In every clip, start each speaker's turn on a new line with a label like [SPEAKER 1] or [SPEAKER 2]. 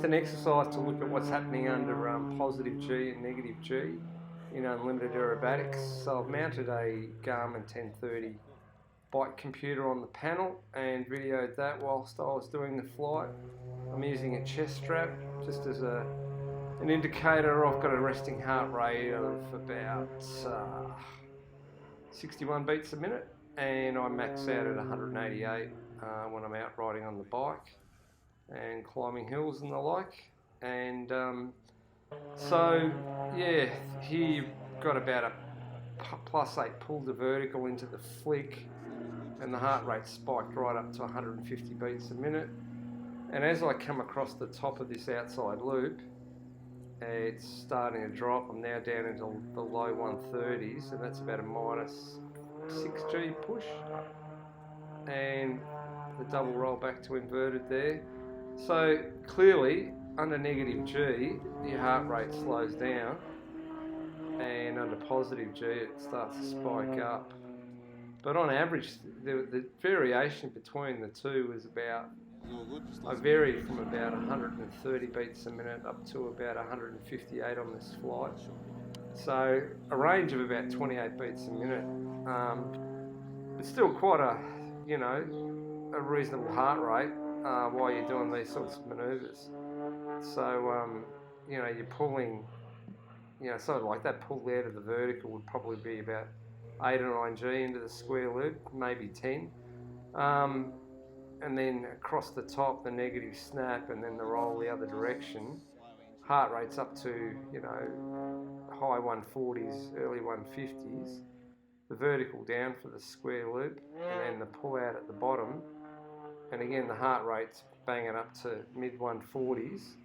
[SPEAKER 1] just an exercise to look at what's happening under positive G and negative G in unlimited aerobatics. So I've mounted a Garmin 1030 bike computer on the panel and videoed that whilst I was doing the flight. I'm using a chest strap just as an indicator. I've got a resting heart rate of about 61 beats a minute, and I max out at 188 when I'm out riding on the bike and climbing hills and the like. And so yeah, here you've got about a +8 pull to vertical into the flick, and the heart rate spiked right up to 150 beats a minute. And as I come across the top of this outside loop, it's starting to drop. I'm now down into the low 130s, and that's about a -6G push. And the double roll back to inverted there. So clearly, under negative G, your heart rate slows down, and under positive G, it starts to spike up. But on average, the variation between the two is about, I varied from about 130 beats a minute up to about 158 on this flight. So a range of about 28 beats a minute. But still quite a reasonable heart rate while you're doing these sorts of manoeuvres. So, you're pulling, sort of like that pull out of the vertical would probably be about 8 or 9G into the square loop, maybe 10. And then across the top, the negative snap, and then the roll the other direction. Heart rate's up to, high 140s, early 150s. The vertical down for the square loop, and then the pull out at the bottom. And again, the heart rate's banging up to mid 140s.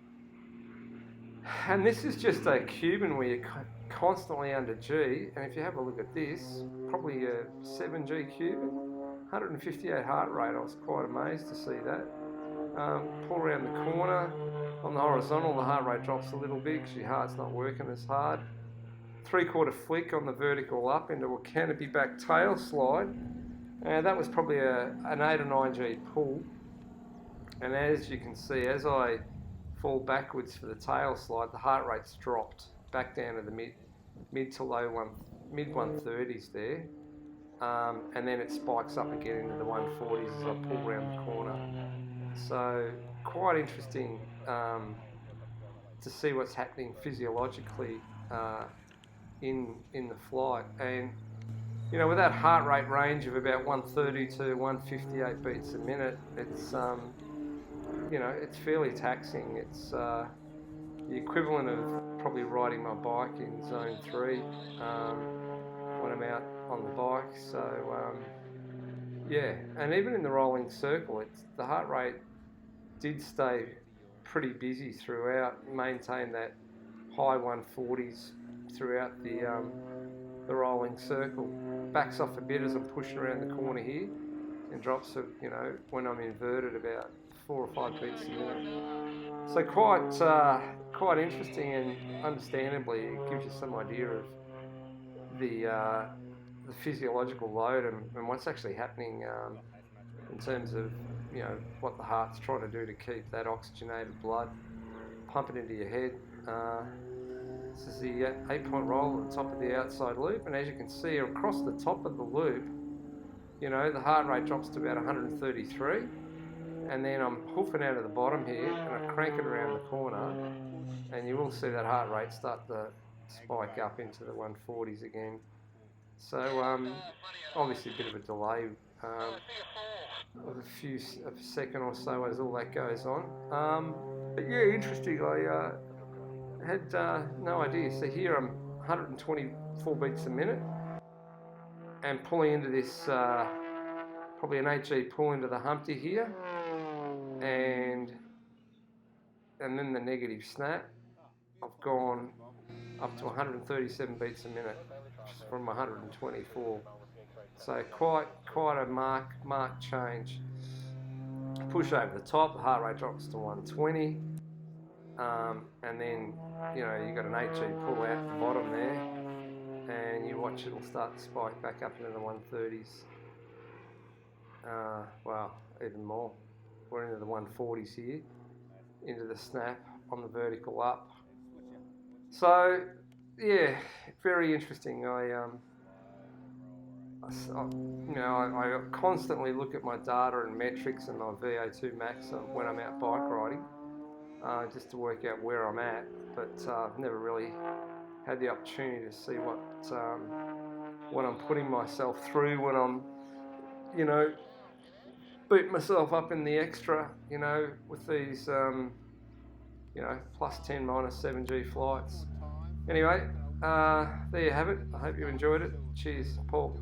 [SPEAKER 1] And this is just a Cuban where you're constantly under G. And if you have a look at this, probably a 7G Cuban, 158 heart rate. I was quite amazed to see that. Pull around the corner. On the horizontal, the heart rate drops a little bit because your heart's not working as hard. 3/4 flick on the vertical up into a canopy back tail slide. And that was probably an 8 or 9G pull. And as you can see, as I fall backwards for the tail slide, the heart rate's dropped back down to the mid to low mid 130s there. And then it spikes up again into the 140s as I pull around the corner. So quite interesting to see what's happening physiologically in the flight. And with that heart rate range of about 130 to 158 beats a minute, it's it's fairly taxing. It's the equivalent of probably riding my bike in zone 3 when I'm out on the bike. So yeah, and even in the rolling circle, the heart rate did stay pretty busy throughout, maintained that high 140s throughout the rolling circle. Backs off a bit as I'm pushing around the corner here, and drops to, when I'm inverted, about 4 or 5 beats a minute. So quite interesting, and understandably it gives you some idea of the physiological load and what's actually happening in terms of what the heart's trying to do to keep that oxygenated blood pumping into your head. This is the 8-point roll at the top of the outside loop, and as you can see across the top of the loop, the heart rate drops to about 133, and then I'm hoofing out of the bottom here and I crank it around the corner, and you will see that heart rate start to spike up into the 140s again. So obviously a bit of a delay of a second or so as all that goes on. But yeah, interesting. I had no idea. So here I'm 124 beats a minute and pulling into this probably an 8G pull into the Humpty here, and then the negative snap. I've gone up to 137 beats a minute from 124. So quite a marked change. Push over the top, the heart rate drops to 120, and then you got an 8G pull out the bottom there, and you watch it'll start to spike back up into the 130s. Well, even more. We're into the 140s here. into the snap on the vertical up. So yeah, very interesting. I constantly look at my data and metrics and my VO2 max when I'm out bike riding, just to work out where I'm at. But I've never really had the opportunity to see what I'm putting myself through when I'm, beat myself up in the extra, with these, plus 10, minus 7G flights. Anyway, there you have it. I hope you enjoyed it. Cheers, Paul.